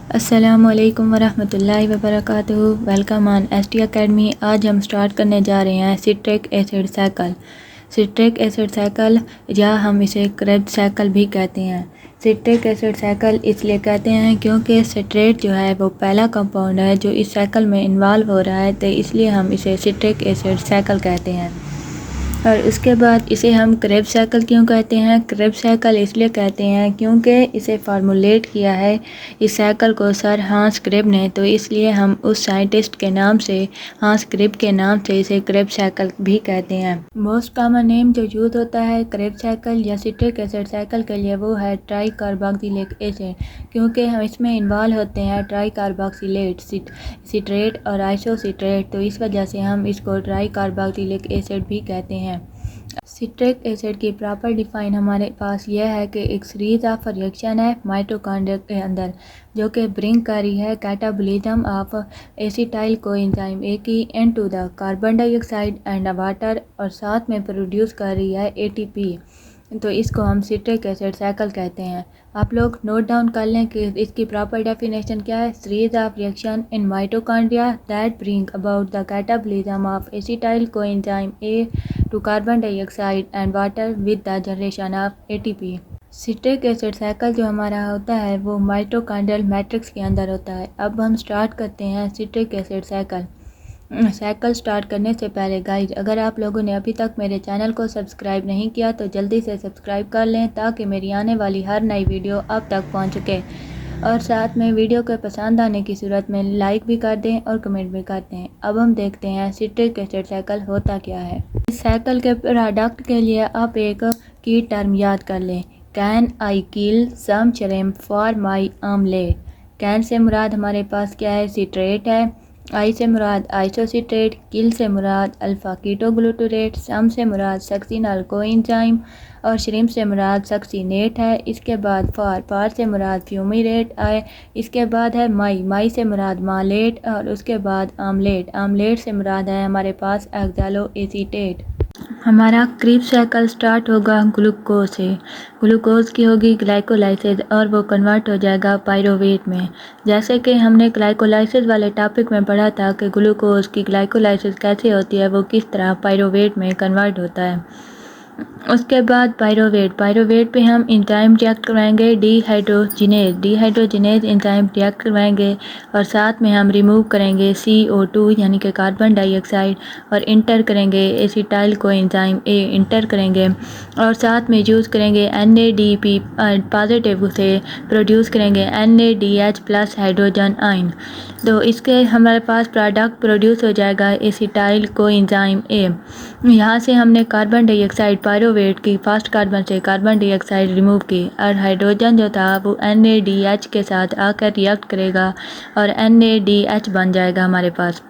अस्सलामुअलैकुम वरहमतुल्लाहि वबरकातुहू। Welcome on ST academy. आज हम स्टार्ट करने जा रहे हैं citric acid cycle. Citric acid cycle या हम इसे क्रेब्स साइकिल भी कहते हैं। सिट्रिक एसिड साइकिल इसलिए कहते हैं क्योंकि सिट्रेट जो है वो पहला कंपाउंड है जो इस साइकिल में इन्वॉल्व हो रहा है, तो इसलिए हम इसे सिट्रिक एसिड साइकिल कहते हैं। और उसके बाद इसे हम क्रेब्स साइकिल क्यों कहते हैं? क्रेब्स साइकिल इसलिए कहते हैं क्योंकि इसे फार्मूलेट किया है इस साइकिल को सर हांस क्रेब ने, तो इसलिए हम उस साइंटिस्ट के नाम से, हांस क्रेब के नाम से इसे क्रेब्स साइकिल भी कहते हैं। मोस्ट कॉमन नेम जो यूज होता है क्रेब्स साइकिल या सिट्रिक एसिड साइकिल के लिए वो है ट्राई कार्बोक्सिलिक एसिड, क्योंकि हम इसमें इन्वॉल्व होते हैं ट्राई कार्बोक्सिलेट, सिट्रेट और आइसोसिट्रेट, तो इस वजह से हम इसको ट्राई कार्बोक्सिलिक एसिड भी कहते हैं। सिट्रिक एसिड की प्रॉपर डिफाइन हमारे पास यह है कि एक सीरीज ऑफ रिएक्शन है माइटोकॉन्ड्रिया के अंदर जो कि ब्रिंग कर रही है catabolism of acetyl coenzyme A की into the carbon dioxide and water, और साथ में प्रोड्यूस कर रही है एटीपी, तो इसको हम सिट्रिक एसिड साइकिल कहते हैं। आप लोग नोट डाउन कर लें कि इसकी प्रॉपर डेफिनेशन क्या है। Series of reaction in mitochondria that bring about the catabolism of acetyl coenzyme A to carbon dioxide and water with the generation of ATP. Citric acid cycle जो हमारा होता है वो माइटोकॉन्ड्रियल मैट्रिक्स के अंदर होता है। अब हम स्टार्ट करते हैं citric acid cycle. Cycle start करने से पहले गाइज, अगर आप लोगों ने अभी तक मेरे चैनल को सब्सक्राइब नहीं किया तो जल्दी से सब्सक्राइब कर लें ताकि मेरी आने वाली हर नई वीडियो आप तक पहुंच सके, और साथ में वीडियो को पसंद आने की सूरत में लाइक भी कर दें और कमेंट भी कर दें। अब हम देखते हैं सिट्रिक एसिड साइकिल होता क्या है। इस साइकिल के प्रोडक्ट के लिए आप एक की टर्म याद कर लें, can I kill some shrimp for my omelette. Can से मुराद हमारे पास क्या है? सिट्रेट है। आई से मुराद आइसोसिट्रेट, किल से मुराद अल्फा कीटोग्लूटरेट, सम से मुराद सक्सिनल कोएंजाइम और श्रिम्प से मुराद सक्सिनेट है। इसके बाद फार से मुराद फ्यूमिरेट आए। इसके बाद है माई से मुराद मालेट, और उसके बाद आमलेट से मुराद है हमारे पास एक्सैलो एसीटेट। हमारा क्रीब साइकिल स्टार्ट होगा ग्लूकोज से। ग्लूकोज की होगी ग्लाइकोलाइसिस और वो कन्वर्ट हो जाएगा पायरोवेट में। जैसे कि हमने ग्लाइकोलाइसिस वाले टॉपिक में पढ़ा था कि ग्लूकोज की ग्लाइकोलाइसिस कैसे होती है, वो किस तरह पायरोवेट में कन्वर्ट होता है। उसके बाद पायरोवेट पे हम एंजाइम रिएक्ट करवाएंगे डिहाइड्रोजिनेज एंजाइम रिएक्ट करवाएंगे, और साथ में हम रिमूव करेंगे CO2 यानी कि कार्बन डाइऑक्साइड, और इंटर करेंगे एसिटाइल कोएंजाइम ए इंटर करेंगे, और साथ में यूज़ करेंगे NADP पॉजिटिव से प्रोड्यूस करेंगे NADH प्लस हाइड्रोजन आयन, तो इसके हमारे पास प्रोडक्ट प्रोड्यूस हो जाएगा एसिटाइल कोएंजाइम ए। यहाँ से हमने कार्बन डाइऑक्साइड पायरोवेट की फर्स्ट कार्बन से कार्बन डाइऑक्साइड रिमूव की, और हाइड्रोजन जो था वो NADH के साथ आकर रिएक्ट करेगा और NADH बन जाएगा हमारे पास।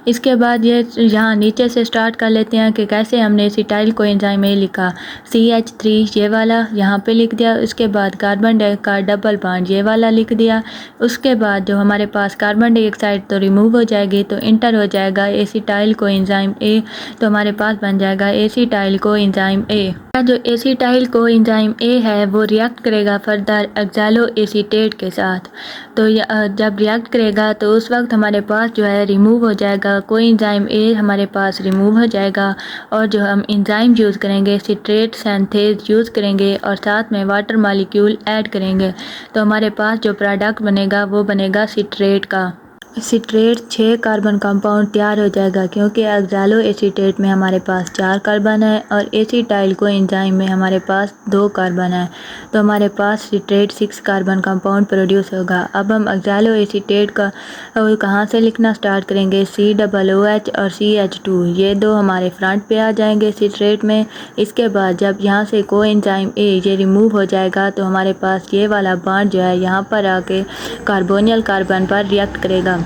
इसके बाद ये यहाँ नीचे से स्टार्ट कर लेते हैं कि कैसे हमने एसिटाइल कोएंजाइम ए लिखा, CH3 ये वाला यहाँ पे लिख दिया। उसके बाद कार्बन डाइऑक्साइड डबल बॉन्ड ये वाला लिख दिया। उसके बाद जो हमारे पास कार्बन डाइऑक्साइड तो रिमूव हो जाएगी, तो इंटर हो जाएगा एसिटाइल कोएंजाइम ए, तो हमारे पास बन जाएगा एसिटाइल कोएंजाइम ए। जो एसिटाइल कोएंजाइम ए है वो रिएक्ट करेगा फर्दर एक्सैलो एसीटेट के साथ, तो जब रिएक्ट करेगा तो उस वक्त हमारे पास जो है रिमूव हो जाएगा कोएंजाइम ए, हमारे पास रिमूव हो जाएगा, और जो हम एंजाइम यूज़ करेंगे सिट्रेट सिंथेज यूज़ करेंगे और साथ में वाटर मॉलिक्यूल ऐड करेंगे, तो हमारे पास जो प्रोडक्ट बनेगा वो बनेगा सिट्रेट का। सिट्रेट 6 कार्बन कंपाउंड तैयार हो जाएगा, क्योंकि एक्सैलो एसीटेट में हमारे पास 4 कार्बन है और एसिटाइल कोएंजाइम में हमारे पास 2 कार्बन है, तो हमारे पास सिट्रेट 6 कार्बन कंपाउंड प्रोड्यूस होगा। अब हम एक्सैलो एसीटेट का कहाँ से लिखना स्टार्ट करेंगे, COOH और CH2 ये दो हमारे फ्रंट पे आ जाएंगे सिट्रेट में। इसके बाद जब यहाँ से कोएंजाइम ए ये रिमूव हो जाएगा तो हमारे पास ये वाला बॉन्ड जो है यहाँ पर आके कार्बोनियल कार्बन पर रिएक्ट करेगा।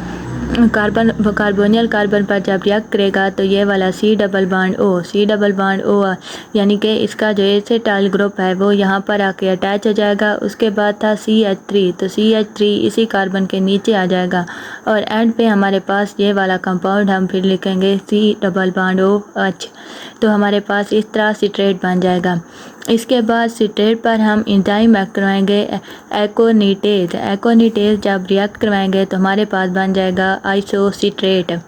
कार्बोनियल कार्बन पर जब रिएक्ट करेगा तो ये वाला C डबल बॉन्ड O यानी कि इसका जो एसिटाइल ग्रुप है वो यहाँ पर आके अटैच हो जाएगा। उसके बाद था CH3, तो CH3 इसी कार्बन के नीचे आ जाएगा, और एंड पे हमारे पास ये वाला कंपाउंड हम फिर लिखेंगे C डबल बॉन्ड OH, तो हमारे पास इस तरह सिट्रेट बन जाएगा। इसके बाद सिट्रेट पर हम एंजाइम एक्ट करवाएंगे एकोनिटेज। एकोनिटेज जब रिएक्ट करवाएंगे तो हमारे पास बन जाएगा आइसोसिट्रेट।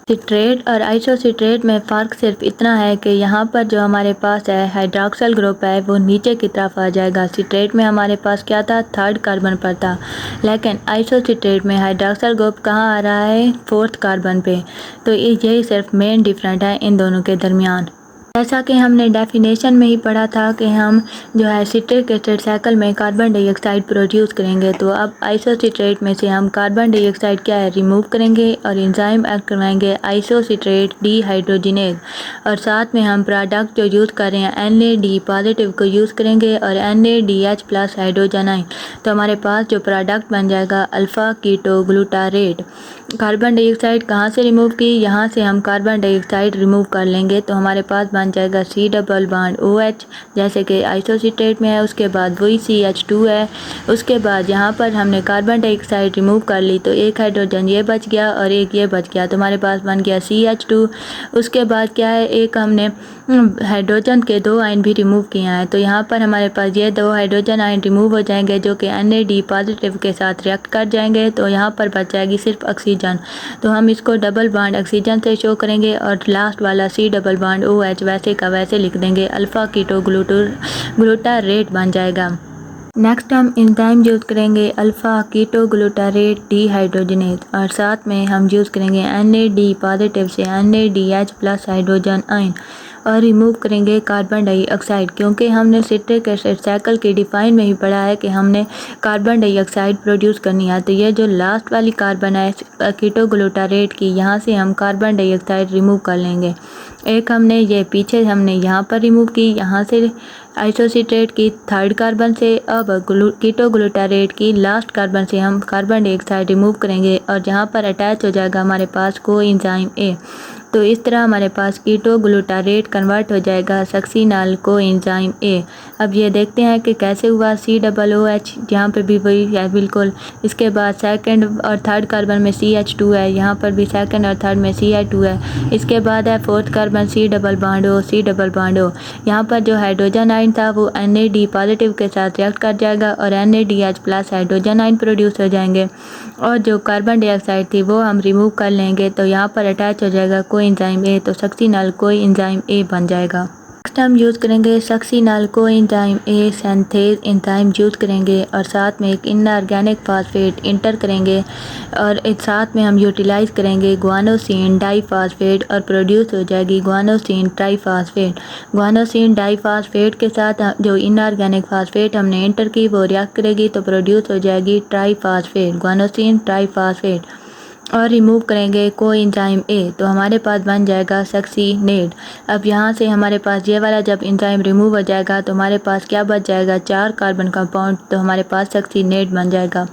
सिट्रेट और आइसोसिट्रेट में फ़र्क सिर्फ इतना है कि यहाँ पर जो हमारे पास है हाइड्रॉक्सल ग्रुप है वो नीचे की तरफ आ जाएगा। सिट्रेट में हमारे पास क्या था, 3rd कार्बन पर था, लेकिन आइसोसिट्रेट में हाइड्रॉक्सल ग्रुप कहाँ आ रहा है, 4th कार्बन पे। तो यही सिर्फ मेन डिफरेंट है इन दोनों के दरमियान। जैसा कि हमने डेफिनेशन में ही पढ़ा था कि हम जो है सिट्रिक एसिड साइकिल में कार्बन डाइऑक्साइड प्रोड्यूस करेंगे, तो अब आइसोसिट्रेट में से हम कार्बन डाइऑक्साइड क्या है रिमूव करेंगे और एंजाइम एक्ट करवाएंगे आइसोसिट्रेट डीहाइड्रोजिनेज। और साथ में हम प्रोडक्ट जो यूज़ कर रहे हैं NAD पॉजिटिव को यूज़ करेंगे और NADH प्लस हाइड्रोजन आयन। तो हमारे पास जो प्रोडक्ट बन जाएगा अल्फ़ा कीटो ग्लूटारेट। कार्बन डाइऑक्साइड कहाँ से रिमूव की, यहाँ से हम कार्बन डाइऑक्साइड रिमूव कर लेंगे तो हमारे पास बन जाएगा C डबल बॉन्ड OH जैसे कि आइसोसिट्रेट में है। उसके बाद वही CH2 है। उसके बाद यहाँ पर हमने कार्बन डाइऑक्साइड रिमूव कर ली तो एक हाइड्रोजन ये बच गया और एक ये बच गया, तो हमारे पास बन गया CH2। उसके बाद क्या है, एक हमने हाइड्रोजन के 2 आयन भी रिमूव किए हैं, तो यहाँ पर हमारे पास ये 2 हाइड्रोजन आयन रिमूव हो जाएंगे जो कि NAD पॉजिटिव के साथ रिएक्ट कर जाएंगे, तो यहाँ पर बच जाएगी सिर्फ ऑक्सीजन। तो हम इसको डबल बॉन्ड ऑक्सीजन से शो करेंगे और लास्ट वाला C डबल बॉन्ड OH वैसे का वैसे लिख देंगे, अल्फ़ा कीटो ग्लूटारेट बन जाएगा। नेक्स्ट हम एंजाइम यूज़ करेंगे अल्फ़ा कीटो ग्लूटारेट डीहाइड्रोजिनेज और साथ में हम यूज़ करेंगे NAD पॉजिटिव से NADH प्लस हाइड्रोजन आयन और रिमूव करेंगे कार्बन डाइऑक्साइड, क्योंकि हमने सिट्रिक एसिड साइकिल की डिफाइन में ही पढ़ा है कि हमने कार्बन डाइऑक्साइड प्रोड्यूस करनी है। तो ये जो लास्ट वाली कार्बन है कीटो ग्लूटारेट की, यहाँ से हम कार्बन डाइऑक्साइड रिमूव कर लेंगे। एक हमने ये पीछे हमने यहाँ पर रिमूव की, यहाँ से आइसोसिट्रेट की 3rd कार्बन से। अब कीटो ग्लूटारेट की लास्ट कार्बन से हम कार्बन डाइऑक्साइड रिमूव करेंगे और यहाँ पर अटैच हो जाएगा हमारे पास कोएंजाइम A। तो इस तरह हमारे पास कीटो ग्लूटारेट कन्वर्ट हो जाएगा सक्सीनाल कोएंजाइम A। अब ये देखते हैं कि कैसे हुआ, COOH यहाँ पे भी वही है बिल्कुल। इसके बाद 2nd और 3rd कार्बन में CH2 है, यहाँ पर भी 2nd और 3rd में CH2 है। इसके बाद है 4th carbon C double bond O। यहाँ पर जो हाइड्रोजन आयन था वो NAD पॉजिटिव के साथ रिएक्ट कर जाएगा और NADH plus hydrogen ion produce हो जाएंगे और जो कार्बन डाइऑक्साइड थी वो हम रिमूव कर लेंगे, तो यहाँ पर अटैच हो जाएगा कोएंजाइम A, तो सक्सीनाल कोएंजाइम A बन जाएगा। नेक्स्ट हम यूज़ करेंगे succinyl coenzyme A synthase enzyme use करेंगे और साथ में एक इनऑर्गेनिक फास्फेट इंटर करेंगे और एक साथ में हम यूटिलाइज़ करेंगे गुआनोसिन डाईफॉस्फेट और प्रोड्यूस हो जाएगी गुआनोसिन ट्राईफॉस्फेट। गुआनोसिन डाईफॉस्फेट के साथ जो इनऑर्गेनिक फास्फेट हमने इंटर की वो रिएक्ट करेगी तो प्रोड्यूस हो जाएगी ट्राईफॉस्फेट, गुआनोसिन ट्राईफॉस्फेट और रिमूव करेंगे कोएंजाइम A, तो हमारे पास बन जाएगा सक्सीनेट। अब यहाँ से हमारे पास ये वाला जब एंजाइम रिमूव हो जाएगा तो हमारे पास क्या बच जाएगा, 4 कार्बन कंपाउंड, तो हमारे पास सक्सीनेट बन जाएगा।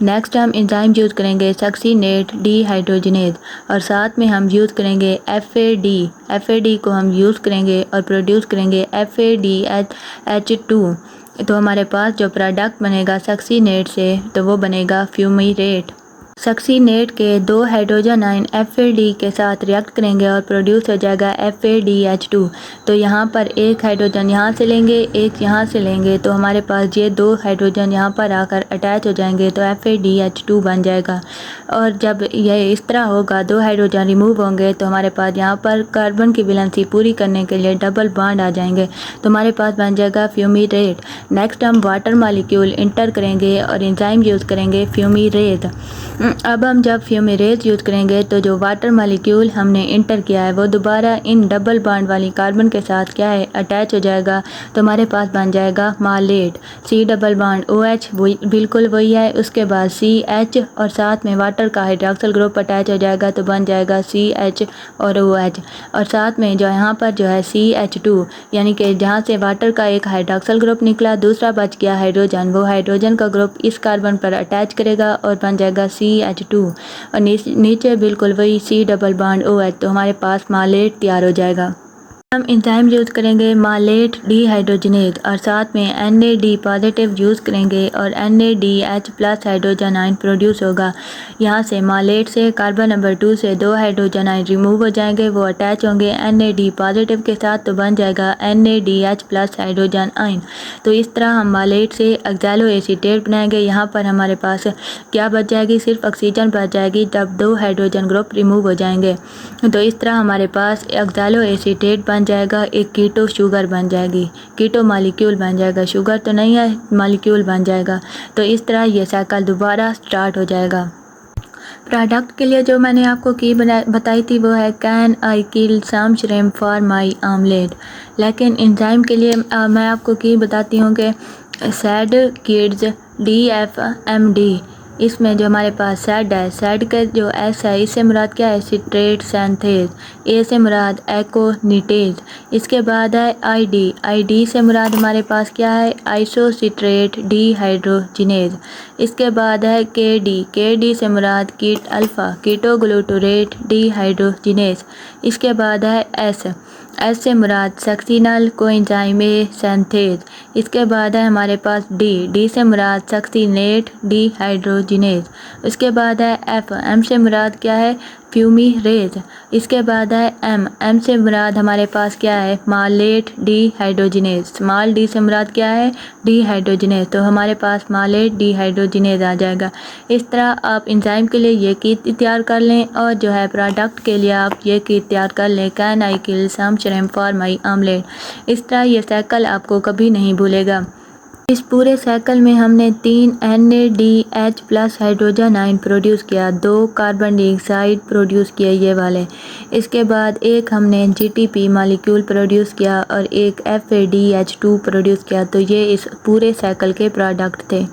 नेक्स्ट हम एंजाइम यूज़ करेंगे सक्सीनेट डीहाइड्रोजिनेज और साथ में हम यूज़ करेंगे FAD को हम यूज़ करेंगे और प्रोड्यूस करेंगे FADH2। तो हमारे पास जो प्रोडक्ट बनेगा सक्सीनेट से तो वो बनेगा फ्यूमीरेट। सक्सीनेट के 2 हाइड्रोजन आयन FAD के साथ रिएक्ट करेंगे और प्रोड्यूस हो जाएगा FADH2। तो यहाँ पर एक हाइड्रोजन यहाँ से लेंगे, एक यहाँ से लेंगे, तो हमारे पास ये 2 हाइड्रोजन यहाँ पर आकर अटैच हो जाएंगे तो FADH2 बन जाएगा। और जब यह इस तरह होगा 2 हाइड्रोजन रिमूव होंगे तो हमारे पास यहाँ पर कार्बन की वैलेंसी पूरी करने के लिए डबल बॉन्ड आ जाएंगे, तो हमारे पास बन जाएगा फ्यूमीरेट। नेक्स्ट हम वाटर मॉलिक्यूल इंटर करेंगे और एंजाइम यूज़ करेंगे फ्यूमीरेट। अब हम जब फ्यूमीरेज यूज़ करेंगे तो जो वाटर मॉलिक्यूल हमने इंटर किया है वो दोबारा इन डबल बॉन्ड वाली कार्बन के साथ क्या है अटैच हो जाएगा, तो हमारे पास बन जाएगा मालेट। C डबल बॉन्ड OH बिल्कुल वही है, उसके बाद CH और साथ में वाटर का हाइड्रॉक्सल ग्रुप अटैच हो जाएगा तो बन जाएगा CH और OH और साथ में जो यहाँ पर जो है CH2, यानी कि जहाँ से वाटर का एक हाइड्रॉक्सल ग्रुप निकला दूसरा बच गया हाइड्रोजन, वो हाइड्रोजन का ग्रुप इस कार्बन पर अटैच करेगा और बन जाएगा CH2 और नीचे बिल्कुल वही C डबल बॉन्ड OH, तो हमारे पास मालेट तैयार हो जाएगा। हम एंजाइम यूज़ करेंगे मालेट डीहाइड्रोजनेज और साथ में NAD पॉजिटिव यूज़ करेंगे और NADH plus hydrogen ion produce होगा। यहाँ से मालेट से कार्बन नंबर 2 से 2 हाइड्रोजन आयन रिमूव हो जाएंगे, वो अटैच होंगे NAD पॉजिटिव के साथ, तो बन जाएगा NADH प्लस हाइड्रोजन आयन। तो इस तरह हम मालेट से ऑक्सैलो एसीटेट बनाएंगे। यहाँ पर हमारे पास क्या बच जाएगी, सिर्फ ऑक्सीजन बच जाएगी जब 2 हाइड्रोजन ग्रुप रिमूव हो जाएंगे। तो इस तरह हमारे पास ऑक्सैलो एसीटेट बन जाएगा, एक कीटो शुगर बन जाएगी, कीटो मॉलिक्यूल बन जाएगा, शुगर तो नहीं है, मॉलिक्यूल बन जाएगा। तो इस तरह ये साइकिल दोबारा स्टार्ट हो जाएगा। प्रोडक्ट के लिए जो मैंने आपको की बताई थी वो है can I kill some shrimp for my omelette. लेकिन एंजाइम के लिए मैं आपको की बताती हूँ कि सैड किड्स DFMD, इसमें जो हमारे पास सैड है, सैड का जो S है इससे मुराद क्या है, सिट्रेट सैंथेज, A से मुराद एकोनिटेज। इसके बाद है ID से मुराद हमारे पास क्या है, आइसोसिट्रेट डीहाइड्रोजिनेज। इसके बाद है KD से मुराद कीट अल्फ़ा, कीटोग्लूटोरेट डीहाइड्रोजिनेज। इसके बाद है S से मुराद सक्सिनल कोएंजाइम सिंथेज। इसके बाद है हमारे पास D से मुराद सक्सिनेट डीहाइड्रोजिनेज। उसके बाद है M से मुराद क्या है, फ्यूमीरेज। इसके बाद है M से मुराद हमारे पास क्या है, मालेट डीहाइड्रोजिनेज। स्मॉल d से मुराद क्या है, डीहाइड्रोजिनेज। तो हमारे पास मालेट डीहाइड्रोजिनेज आ जाएगा। इस तरह आप एंजाइम के लिए ये कीट तैयार कर लें और जो है प्रोडक्ट के लिए आप ये कीट तैयार कर लें, can I kill some shrimp for my omelette. इस तरह ये साइकिल आपको कभी नहीं भूलेगा। इस पूरे साइकिल में हमने 3 NADH plus hydrogen ion produce किया, 2 कार्बन डाइऑक्साइड प्रोड्यूस किए ये वाले। इसके बाद एक हमने GTP मॉलिक्यूल प्रोड्यूस किया और एक FADH2 प्रोड्यूस किया। तो ये इस पूरे साइकिल के प्रोडक्ट थे।